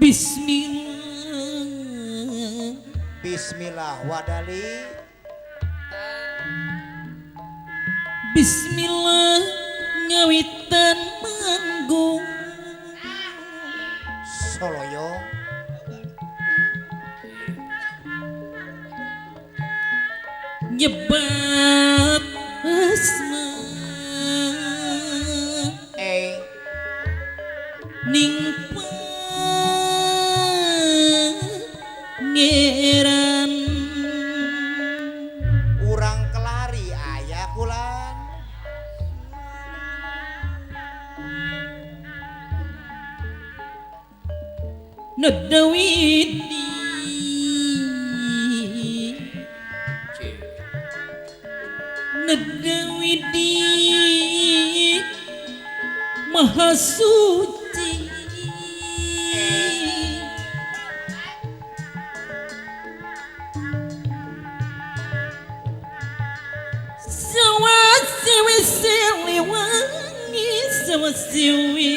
Bismillah. Bismillah wadali. Bismillah ngawitan manggung Soloyo. nyebat asma ning pangeran Urang kelari ayah kulan. Nadawidi Nadawidi Maha Suci Sawasiwi siliwangi Sawasiwi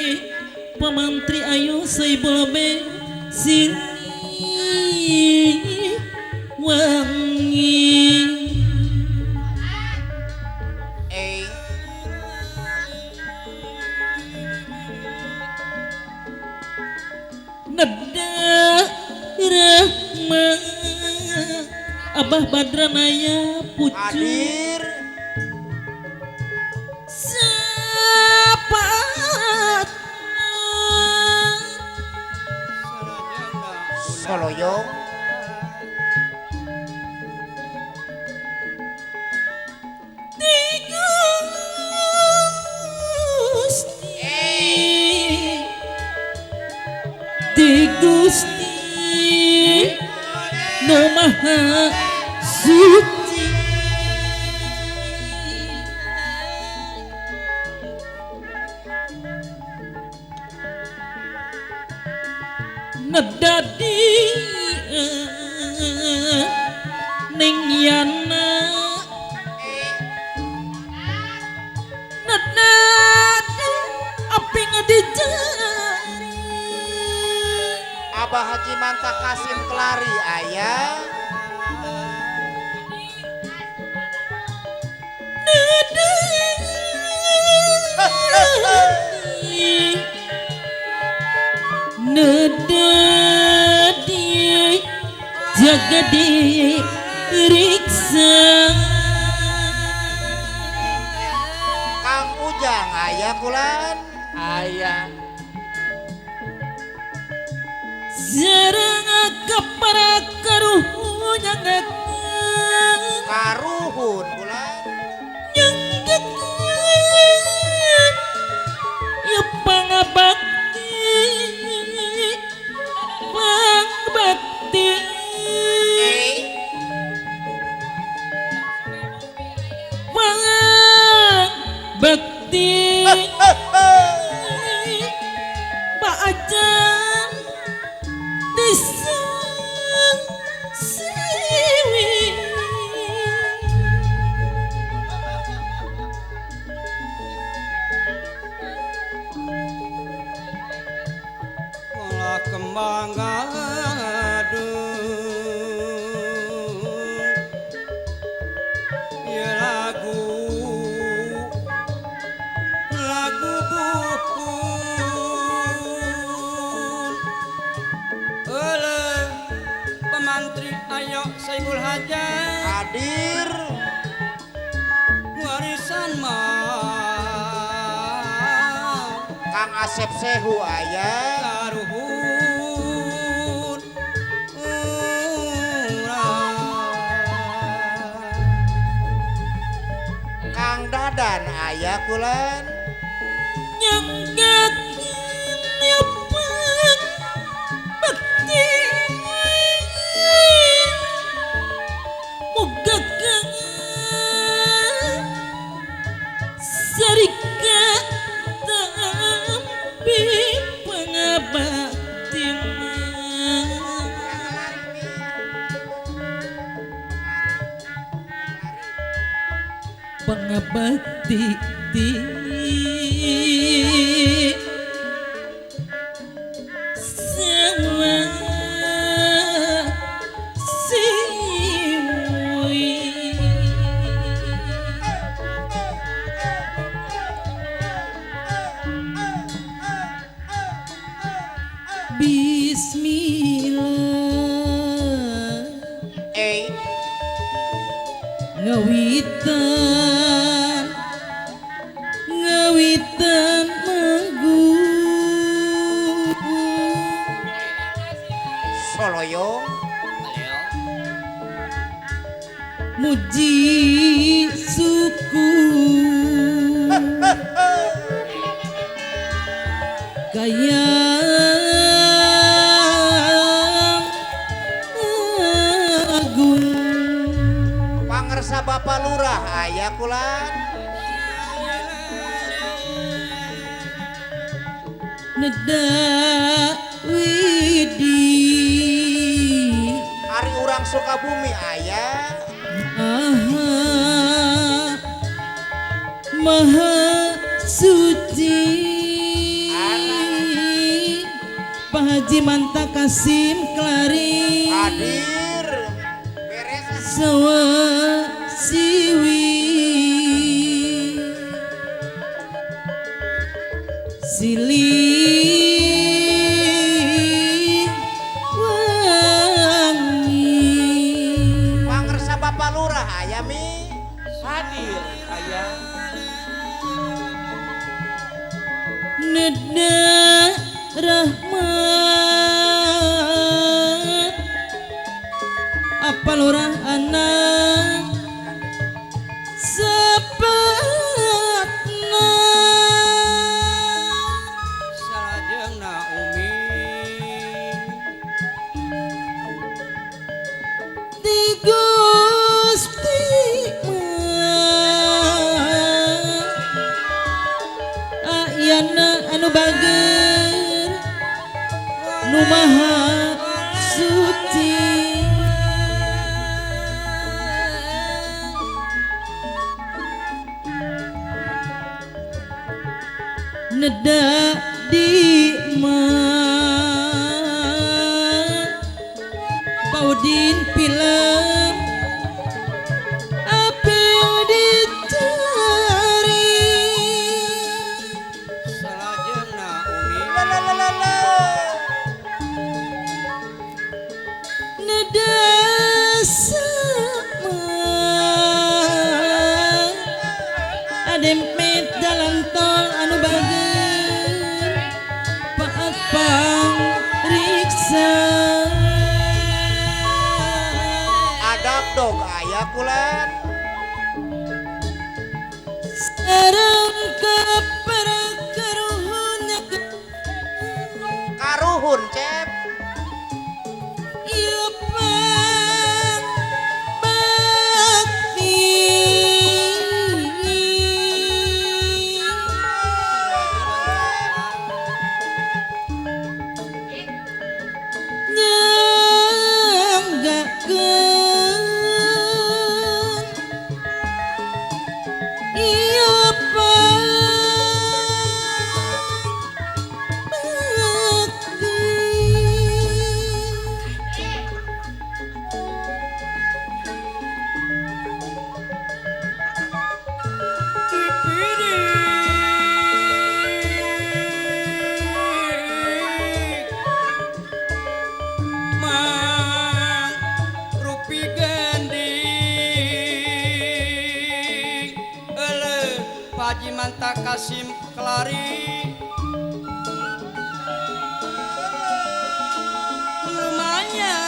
pamantri ayo saibulabe sini wangi Nada rahma Abah Badranaya pucu Hadir. Sapat Soloyo. Di Gusti No Maha Suci Nedadi ning yana Nedadi api ngedijari Abah Haji Manta Kasim kelari ayah. Nedadi jaga diriksa Kang Ujang ayah kulan. Ayah jarang kapara karuhnya Karuhun kulan. nyengkekan ya pangabakti pangbakti pangbakti Pak Ajan disang siwi Kala kembang gadung ya lagu bukun oleh pemantri ayo Saiful Hajat Hadir. warisan mah Kang Asep Sehu ayah. karuhun Kang Dadan ayah kulan. nyengkekan ya pangbakti muga sarika tapi pangabakti pangabakti sawa bismillah ngawitan ngawitan manggung Soloyong muji suku Gayang agung pangersa Bapak Lurah aya kulan neda widi Ari urang Sukabumi aya aha maha suci Pak Haji Manta Kasim Kelari hadir beres Sawa Siwi Sili Wangi pangersa Bapak Lurah aya mi hadir aya Neda Rahmat apa lurah anak sepatna salajeng Naomi di Gusti ayana anu bager nu maha suci neda di Paudin film apa yang dicari salajeng Naomi lalalala neda sama adempet jalan tol anu bager paat pang riksa adab dog aya kulan sareng karuhunnya karuhun cep ieu pang bakti nyanggakeun ieu pang Haji Manta Kasim Kelari lumayan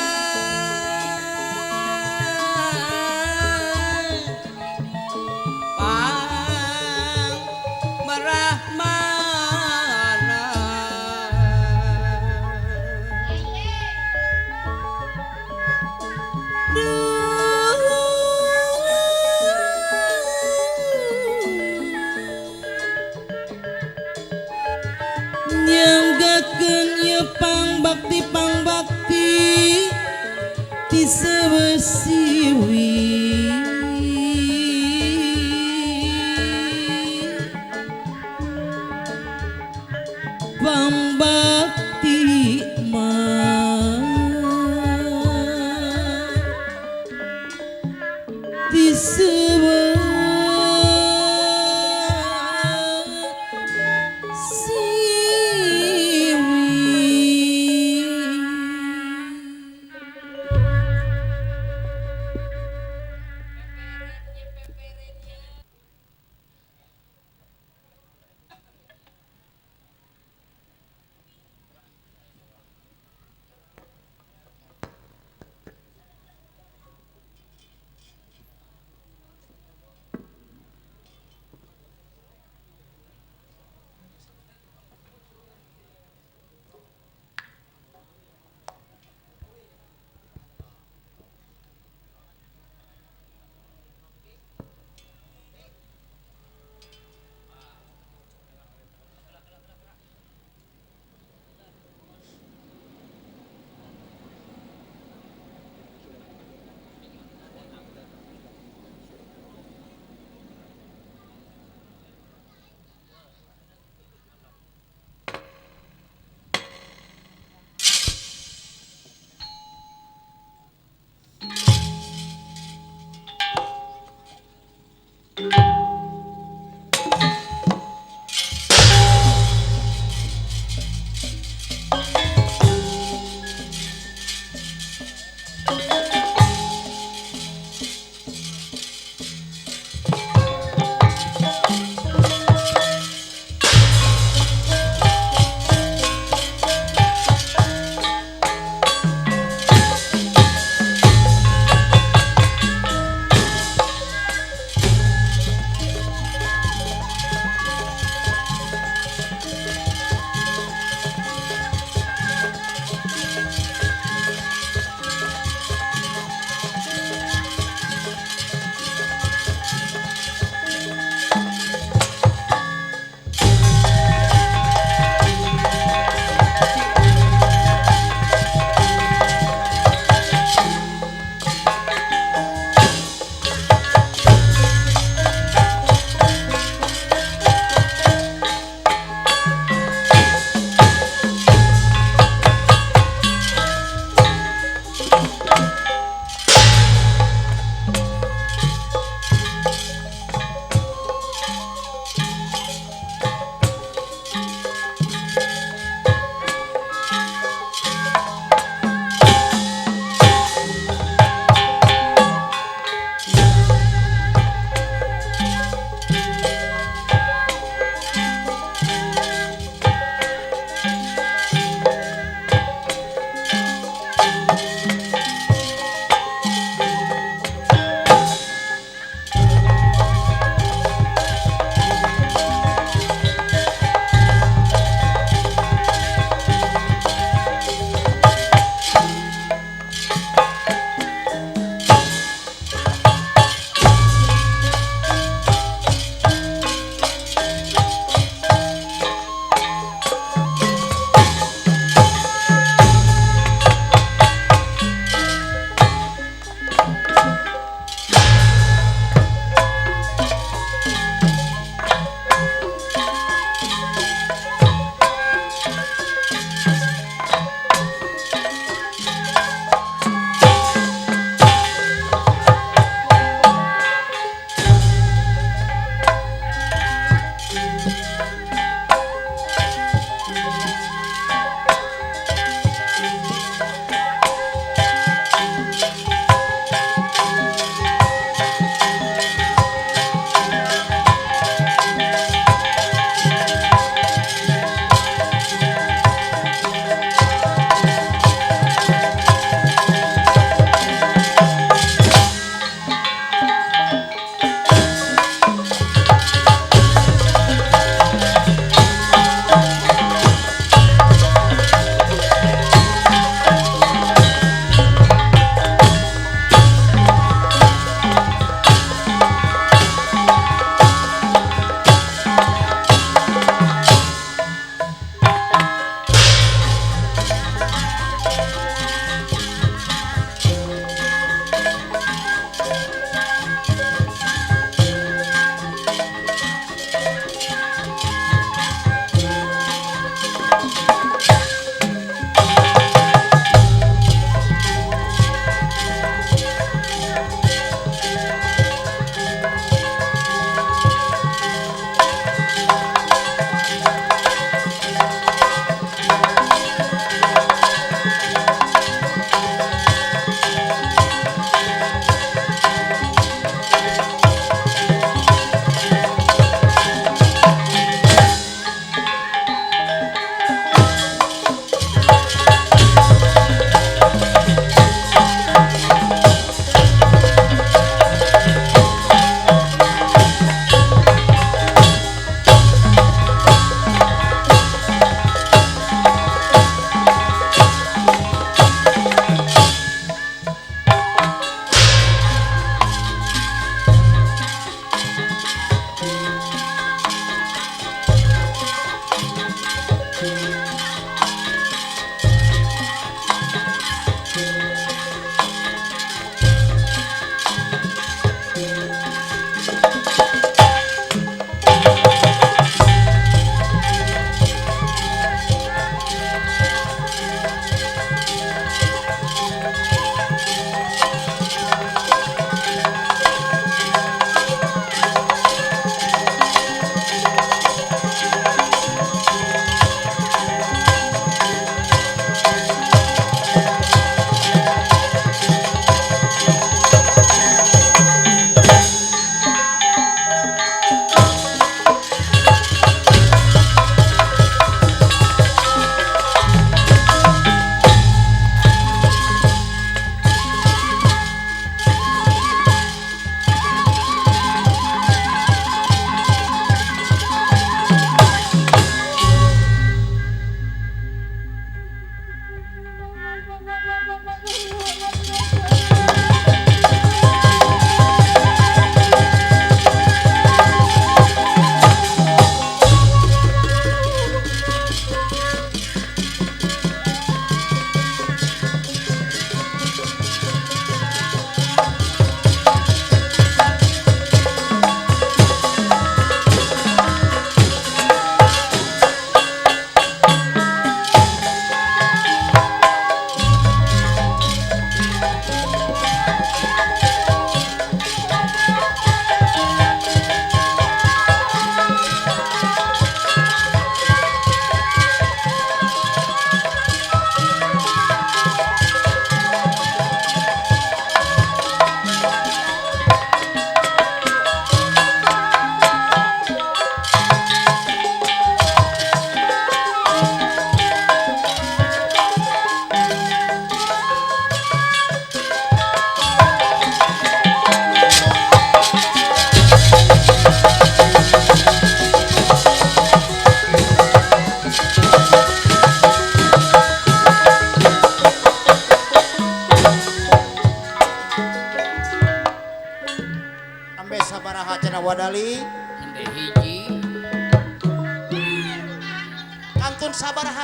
pang merah mana nyanggakeun ieu pang bakti ti sewesiwi pang bakti mah ti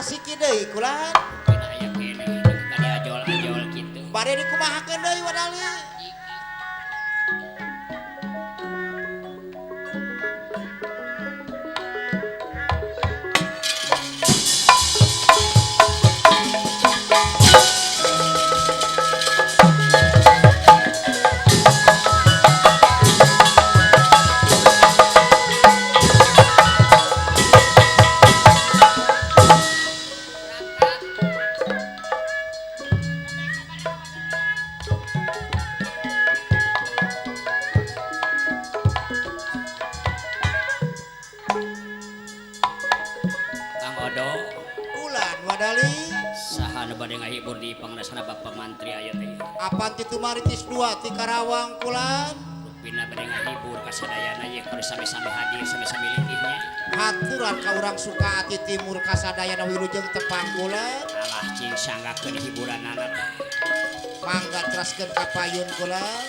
masiki deui kulan. Tidak aya kene tadi ajol-ajol gitu. Bade dikumahakeun deui wadali. Kang Odo, Kulan wadali. saha nu bade ngahibur di pangrasana Bapak Mantri aya teh? Apan ti Tumaritis 2 ti Karawang kulan. Rupina bade ngahibur kasadayana ye kudu sami-sami hadir sami-sami lingkihnya. Haturan ka urang suka ati timur kasadayana Wilujeng tepang kulan. Alah cing sanggakeun hiburanana teh. Mangga teraskeun ka payun kulan.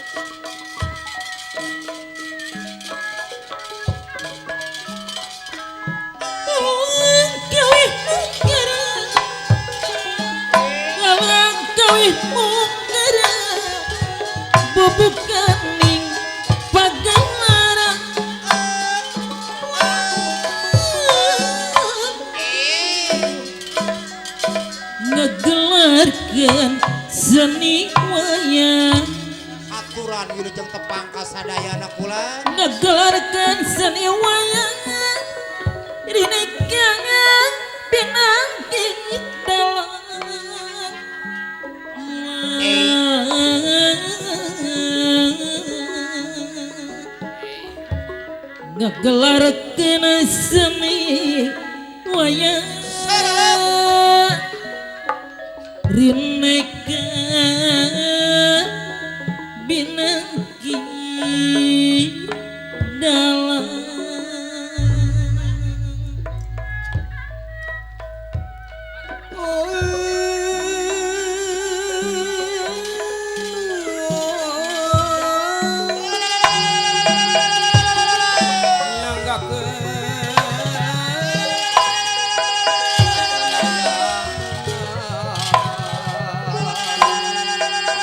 Bubukaning pagawara ngegelarkeun seni wayang Aturan Wilujeng tepang kasadayana kulan. ngegelarkeun seni wayang dinekangan pinangki dalam ngegelarkeun seni wayang rineka binangki dalam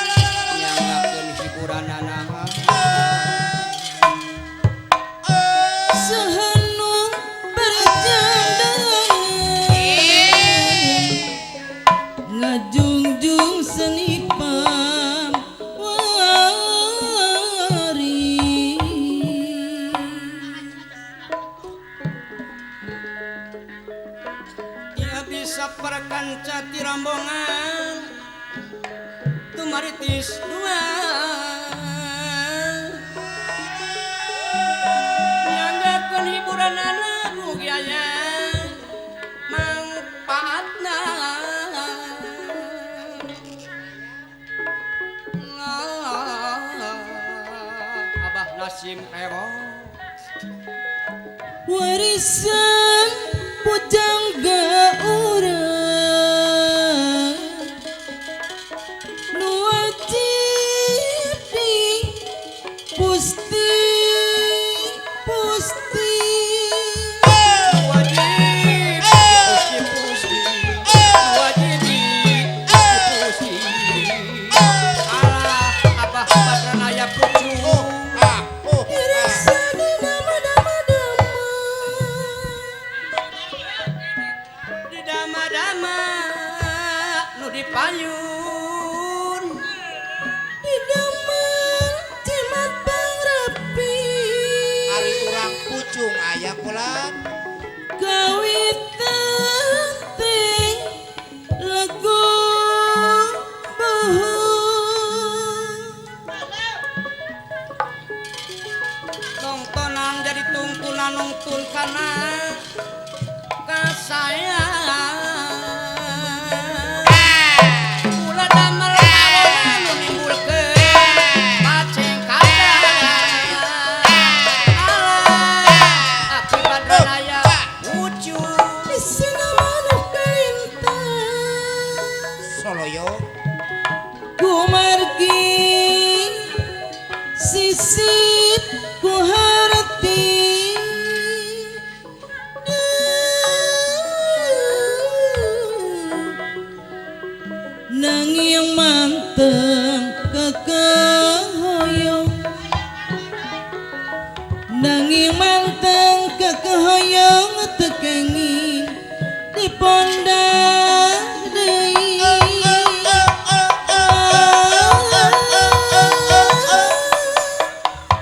Nyanggakeun hiburanana. sehanu berjanda ngajungjung seni pamwari Ya bisa perkanca ti rombongan Tumaritis 2 nyanggakeun hiburanana mugi aya mangpaatna Abah Nasim ewong warisan pujangga urang nu wajib di pusti pusti wajib pusi-pusi wajib pusi alah abah badranaya pucung irisa di dama-dama-dama di dama-dama nu dipayun di dama jimat pangrapi Ari urang pucung aya kulan. kawitan teh lagu nongtonan jadi tungtunan nongtun kana kasayang ulah damel awana nu nimbulkeun paceng kada alah aki badranaya ucung isina manuk kalintang Soloyo. kumargi sisip ku harti yang manteng kekehoyong nanging manteng kekehoyong tekenging di pondak deui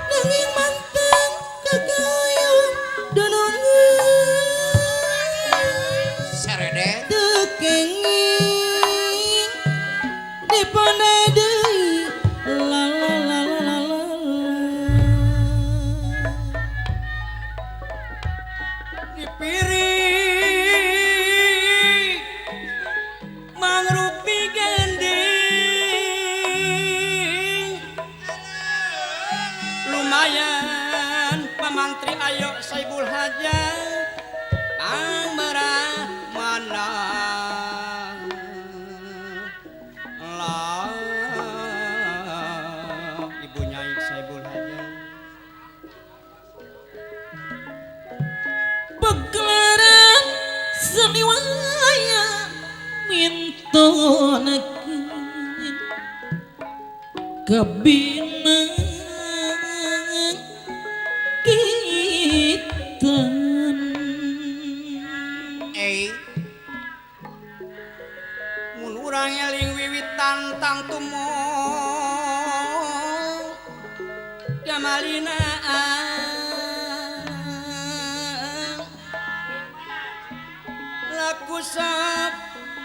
nanging manteng kekehoyong donongeun Serede tekenging di pondak deui la la la la la Dipiri mangrupi gending lumayan pamantri ayo Saibul Hajat pangmerah mana lah ibu nyai Saibul Hajat pegelaran seni wayang mintonakeun kabinang kitan mun urang eling wiwitan tang tumong gamalina laku sab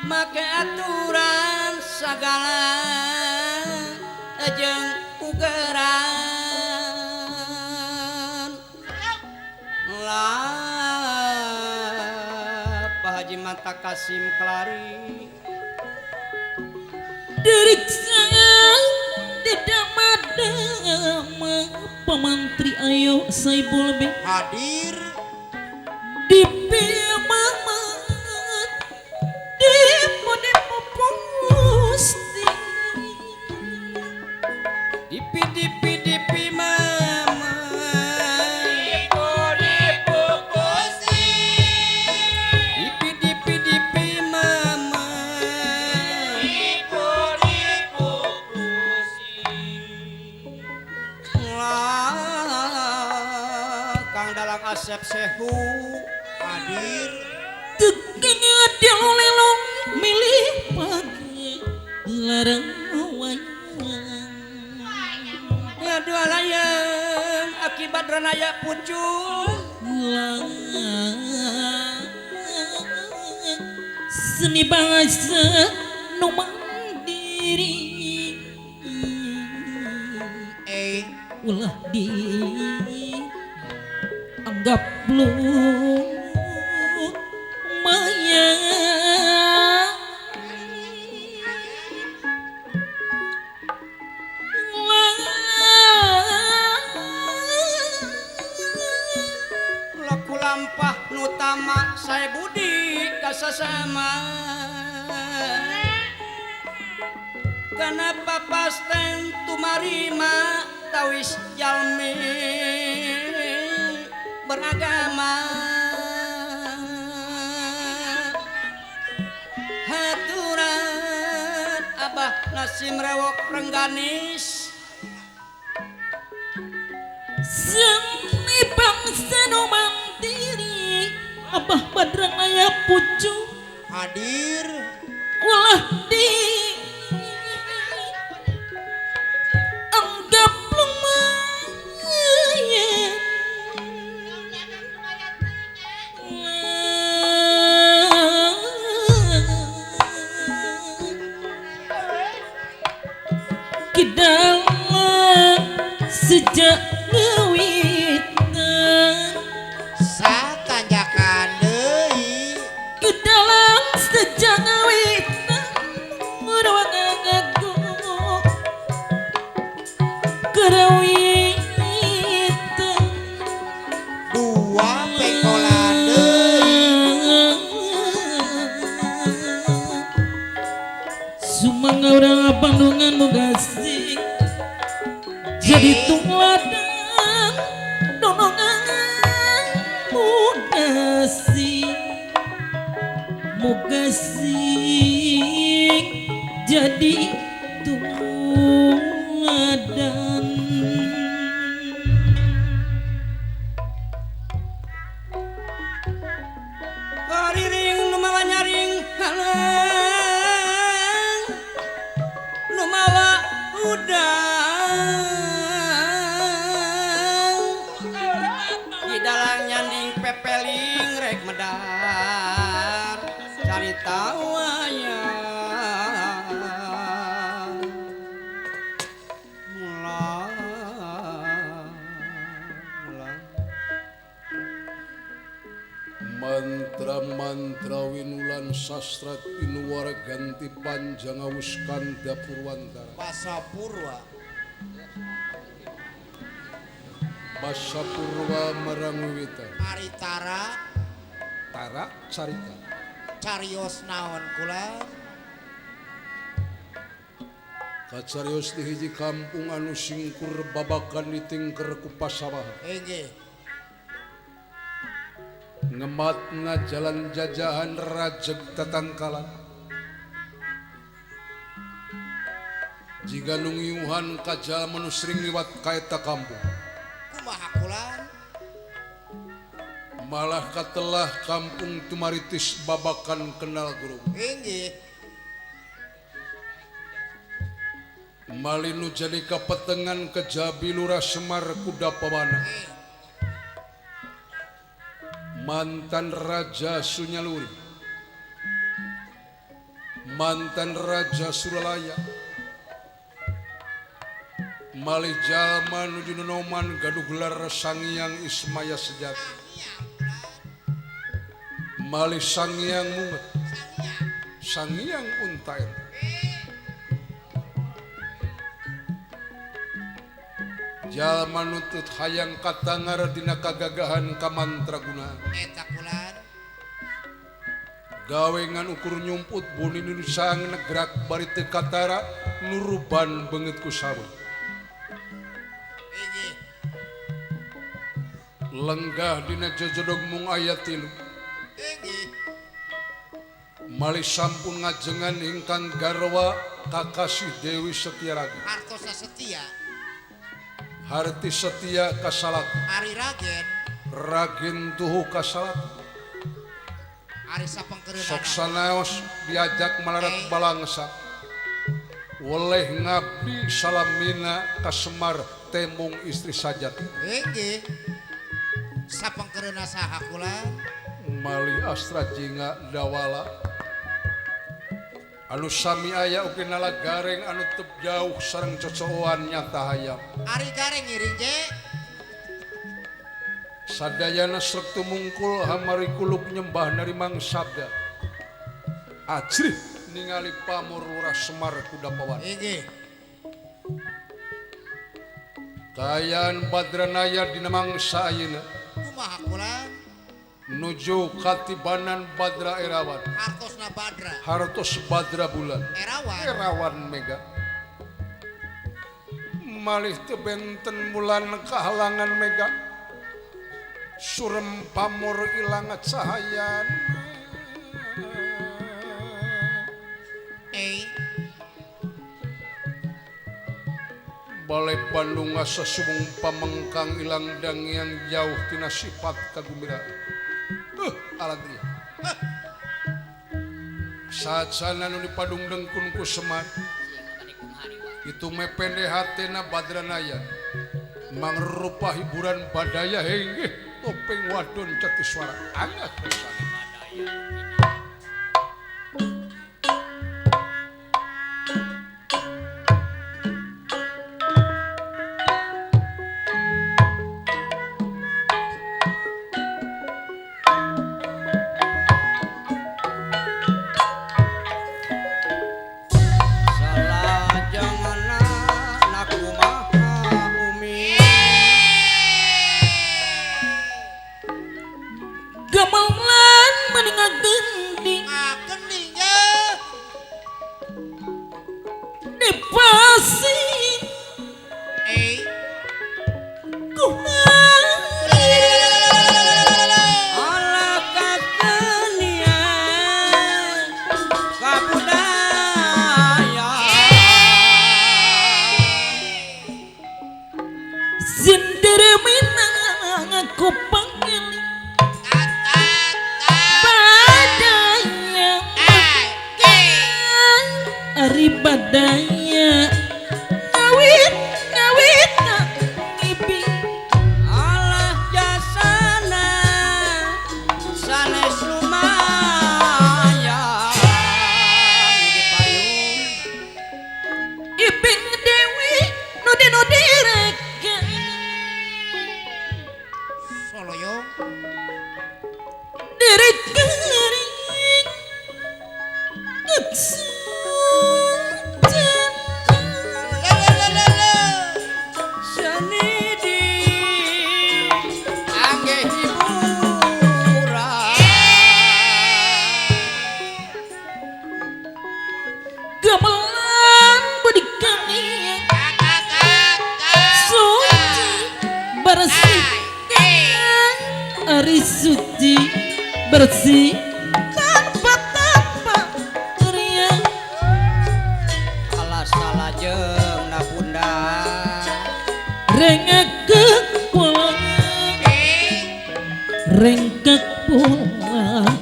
make aturan sagala jeung ugeran lah Pak Haji Mata Kasim Kelari derik sang tidak madam pamantri ayo Saibul be hadir dipimamat depo pusti dipi mama dipi mama lah Kang Dalang Asep Sehu hadir tekengnya dilolelong milih pagi larang wayang ya dua layang akibat ranaya pucung seni bangsa nu mandiri ulah di anggap lu mayang laku lampah nutama saya budi kasasama kenapa pasten tumarima tawis jalmi beragama haturan Abah Nasim Rewok Rengganis seni bangsa nu mandiri Abah Badrang aya pucung hadir ulah di anggap lumayan kidalang sejak ngewitan satanjakan deui kidalang sejak ngewitan urang ngaku kerawitan dua pengkolan deui sumangga urang Bandungan mugasih jadi tuladan donongan mugasih jadi tuladan. Hariring nu mawa nyaring halang nu mawa udang di dalam nyanding pepeling rek medar cari tawanya mantra-mantra winulan sastra pinuwara ganti panjang awus kanda purwantara Basa Purwa basa purwa marang wiwitan Aritara tara carita carios naon kula kacarios di hiji kampung anu singkur babakan ditingker ku pasawahan inggih ngemat nga jalan jajahan rajeg tatangkalan jika nungiuhan kajal menusring liwat kaeta kampung kumaha kulan malah katelah kampung tumaritis babakan kenal guru inggih malinu jadi kapetengan kejabi lurah Semar kuda pawana mantan Raja Sunyaluri mantan Raja Suralaya malih jalma nuju noman gaduh gelar Sangyang Ismaya sejati malih Sangyang Munget Sangyang Untair jalma nutut hayang katangar dina kagagahan kamantragunaan eta kulan gawengan ukur nyumput buni nusang negrak bari teu katara nuruban beungeut ku sawet inggih lenggah dina jojodog mung aya 3 inggih malih sampun ngajengan ingkang garwa kakasih Dewi Setiaragi Artosa Setia Harti Setia kasalat Ari Ragen Ragen tuhu kasalat Ari sapengkeureunan sok sanaos diajak malarat balangsa weleh ngabdi salamina ka Semar temung istri sajati inggih sapengkeureunan saha kulan malih Astra Jingga Dawala anu sami aya ugi nalagareng anu teu jauh sareng cocoan nyata hayam Ari gareng ngiring je sadayana srek tumungkul hamari kulub nyembah narimang sabda ajrih ningali pamor lurah Semar kuda pawan inggih kayaan Badranaya dina mangsa ayeuna kumaha kulan nuju katibanan Badra Erawan Artosna Badra hartos Badra bulan Erawan Erawan mega malih teu benten bulan kahalangan mega surem pamor ilangat cahayan Balai Bandung asa sumung pamengkang ilang dang yang jauh tina sifat kagembiraan alat dia saat sana nu dipadung dengkun ku Semar itu mepende hatena Badranaya mangrupa hiburan badaya hengge topeng wadon cati suara angkat bersama Gemenglan badaya ngawit ngawit ngipi Allah jasana sanes lumayan di payung iping dewi nudi nudi rega Soloyong diri kering ngeksujan senidi angge hiburan gamelan bedikannya suci bersih ari suci bersih tanpa teriak alas salah jeung na bunda rengekek pulang rengkek pulang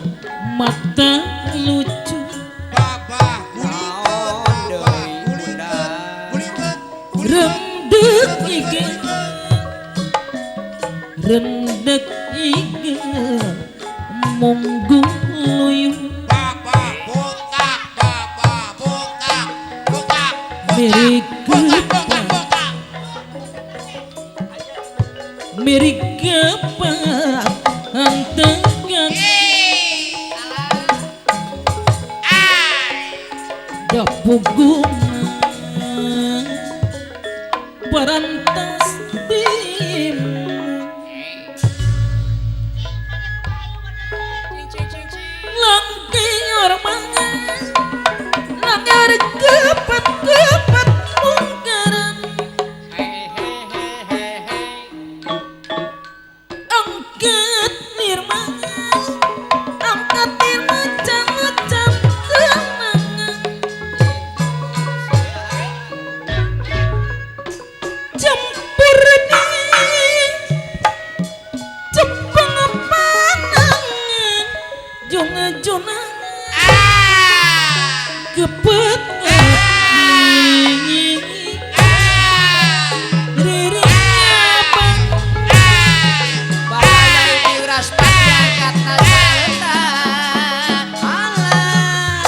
mata lucu babah rendek ige rendek ige monggo luyung babah botak botak mirik botak mirik apa antekan dapugungan perantas tim langki orang langar kepat kepat mungkaran angkat nirma macam-macam kemangan campur di cepeng panangan jonga-jonga kepet riri abang balai diuras panjang kata saleta Allah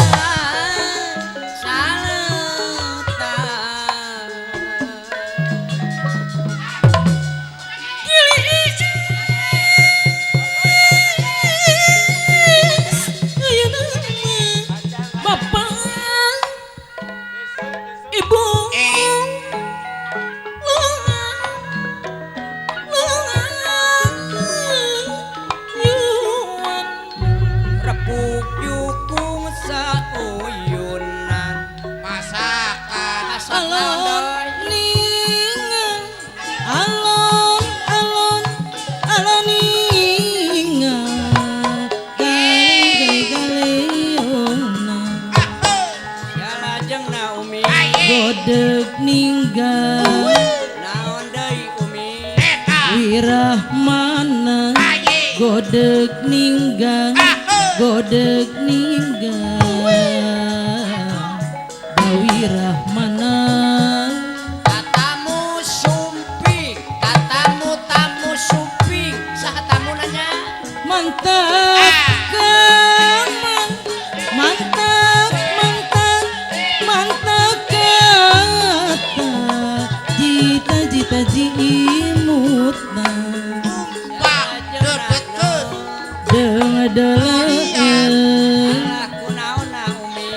saleta Bapak Ibu repuk yukung sauyunan masakan asal alon nandoi ningan alon alon alon ningan gali ya lajeng Naomi godeg ninggal naon deui Umi wirahmana godeg ninggal godeg ninggal wirahmana katamu sumpi katamu tamu sumpi saha tamu nanya mantap kaman mantap mantap mantap kata jita jita jimutna dengadalaen alah kunaon Naomi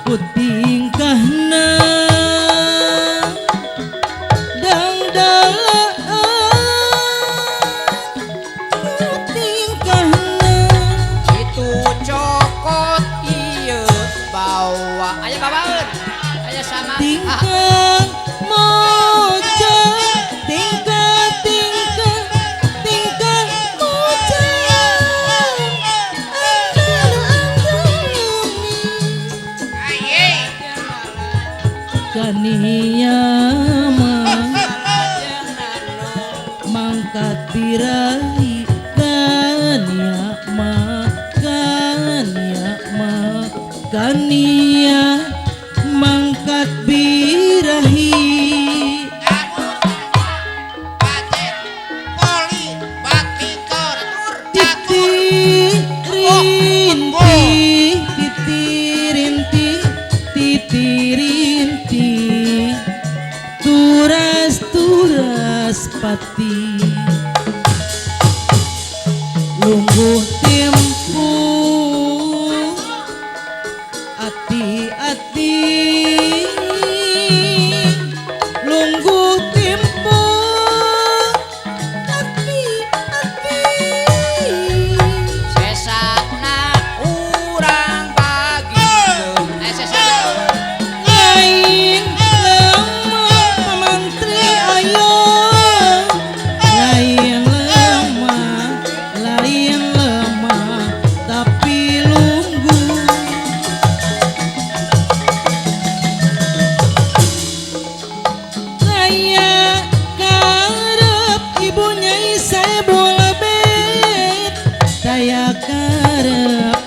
putingkahna dangdalaan putingkahna itu cokot ieu bawa aya babaeun aya sama tingkah moja tingkah tingkah tingkah moja kania mangkat birahi kania kania mang rinti-rinti turas-turas pati lungguh tempo ati-ati lungguh tempo ati-ati Sesakna urang bagi sesakna lain lemah pamantri ayo lain lemah tapi lunggu saya karep ibunya saya bola bet saya karep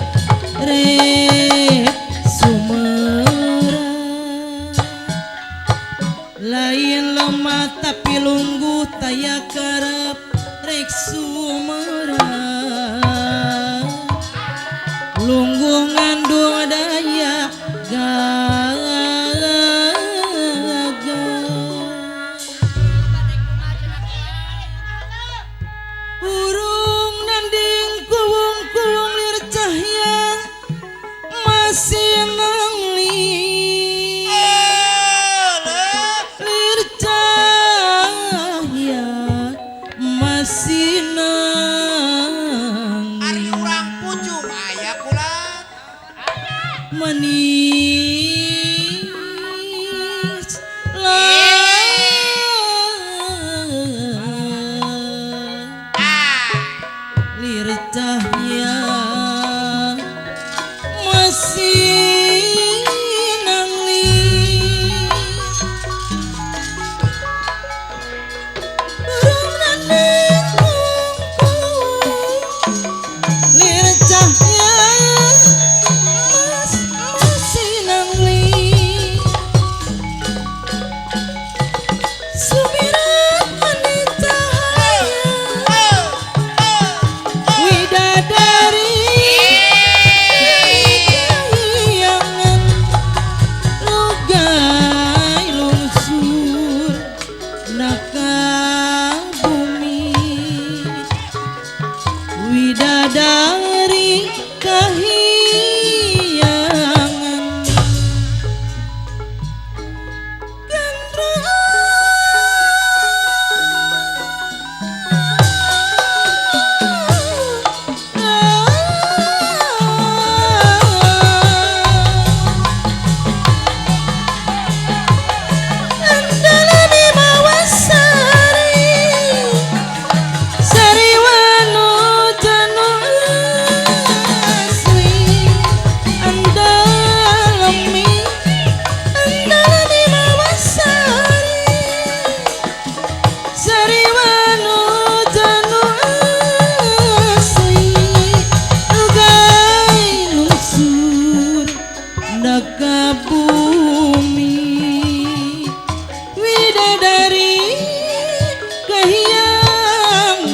rek sumera lain lemah tapi lungguh taya karep rek sumera lungguh ngandung daya urung nanding kuwung-kuwung lir cahya masih nangli lir cahya masih nangli Ari urang pucung aya kulat manis lah lir cahya masih nangli burung nanding kungkung lir cahya masih nangli sumirat mani cahaya widadari kahiyangan lugai lungsur naka bumi widadari kahiyangan andalani mawasari sariwano janu asli andalami andalani mawasari sariwano janu asli lugai lungsur naka bumi widadari kahiyangan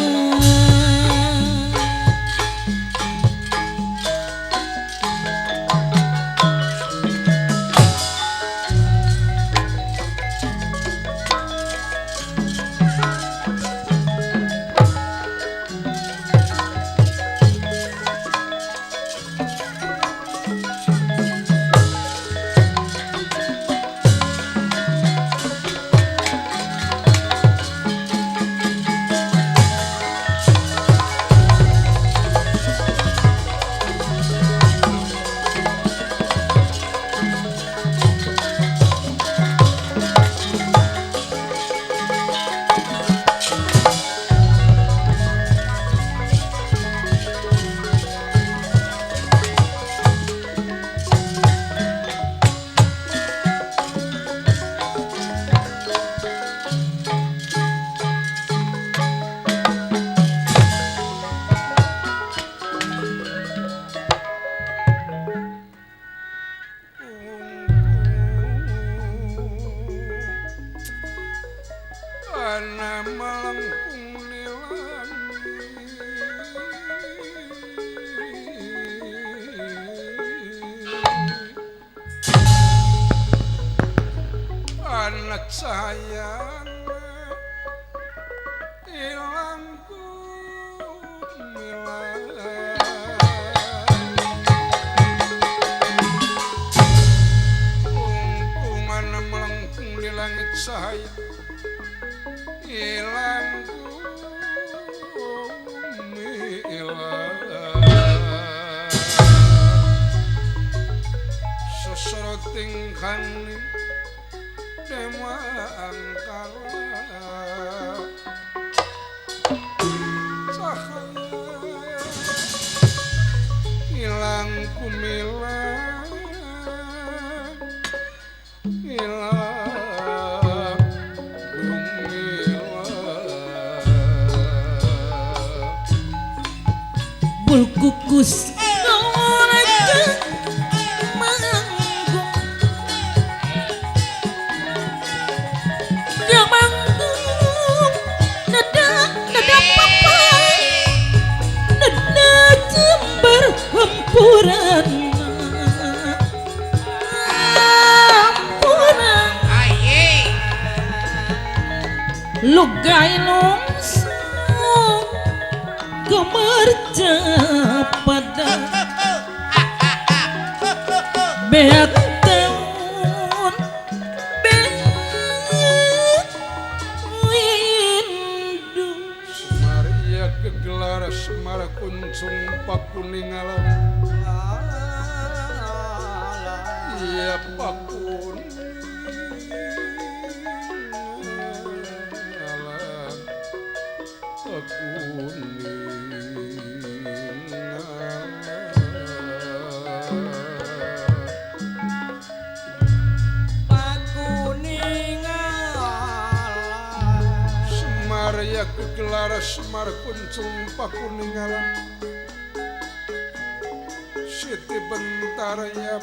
ana melengkung nilani bulan cahaya ilang kumilang kumpungan melengkung di langit cahaya ilang kumilang sesoroting kani Dema angkara cahaya hilang kumilang hilang kumilang bul kukus Ampunan Lugay lungso Gemerja pada Beat teun Beat windu Maria kegelar semara kuncung pakuningalan iya pakun alam pakuningalan Semaria kegelar semar kuncung pakuningalan Siti bentar ya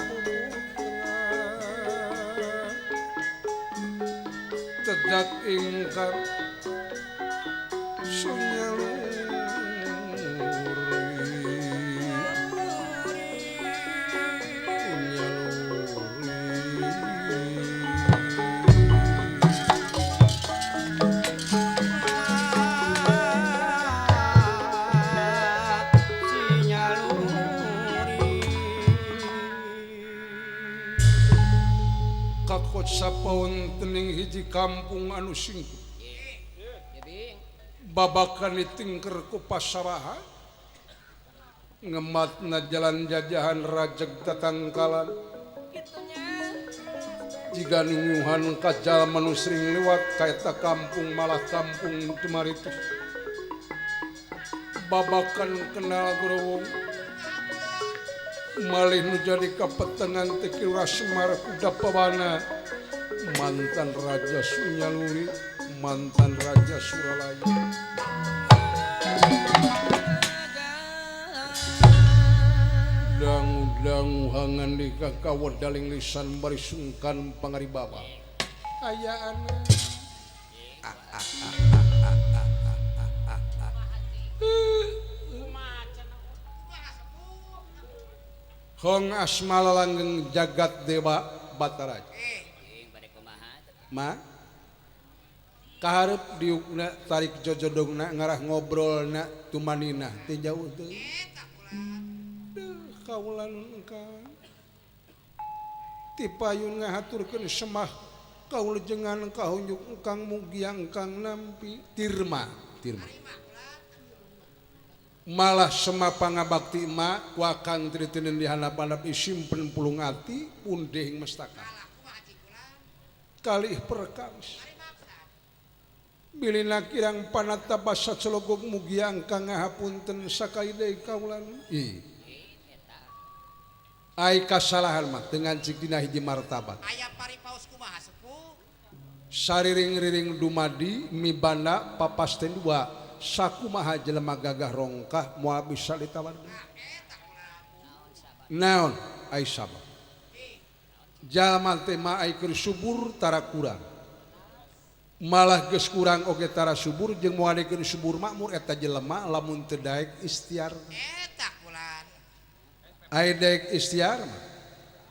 Tedak ingkar sunyaluri kakot sapaon tening hiji kampung anu singkup babakan ditingker ku pasaraha ngematna jalan jajahan rajeg tatangkalan jika nunyuhan kajal manu sering lewat kaita kampung malah kampung tumaritu babakan kenal growong malih nu jadi kapetengan tekil Semar kuda pawana mantan Raja Sunyaluri mantan Raja Suralaya dangu-dangu hangan di kakawat daling lisan barisungkan pangaribaba ayaan Hong asmala langgeng jagat dewa Batara. Ma kaharep diukna tarik jojodongna ngarah ngobrolna tumanina teh jauh teh. Kaulan engkang ti payun ngahaturkeun semah kaul jengan kahunjuk engkang mugi engkang nampi tirma malah sema pangabakti ma wakang triteuneun di handap-handap isimpen pulung ati pundeh mestaka kalih perkawis bilina kirang panata basa celogog mugi angkang ngahapunten sakaidai kaulan ai kasalahan mah dengan cik dina hiji martabat aya paripaos kumaha sepuh sariring-riring dumadi mibanda papasten dua sakumaha jelema gagah rongkah moal bisa ditawarkeun naon ai sabab jalma teh mah ai keur subur tara kurang malah geus kurang oge tara subur jeung moal dikeun subur makmur eta jelema lamun teu daek ikhtiar eta kulan ai daek ikhtiar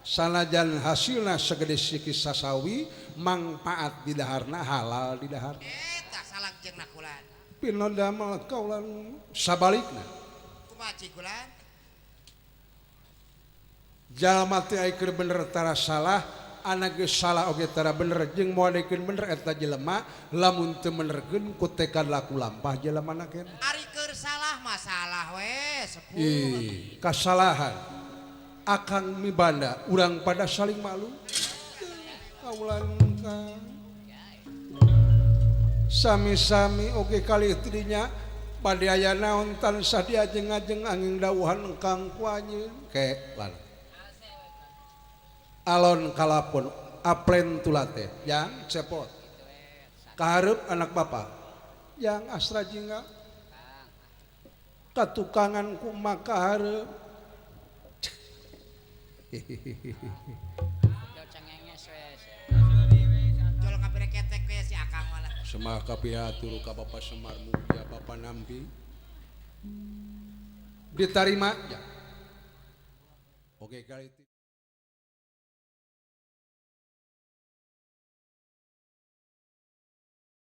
sanajan hasilna segede sikis sasawi mangpaat di daharna halal di dahar Eta salang jeung nakulan. pina damel kaulan sabalikna Kumaha cikulan? jalma teh aya keur bener tara salah anak geus salah oge tara bener jeung moal dekeun bener eta jelema lamun teu benerkeun ku tekad laku lampah jelemana keneh Ari keur salah masalah we sepuh. kasalahan akang mibanda urang pada saling malu kaulan ka sami-sami oge kali tidinya pada aya naon tan sadia ajeng-ajeng angin dawuhan kang kuanyeun ke lan alon kalapun aplen tulate yang cepot kaharep anak bapak yang asra jingga katukangan kumaha kaharep Jol ngapire ketek we si Akang malah. Semah kapihatur ka Bapak Semar Mulia Bapak Nampi diterima ya. Oke kali itu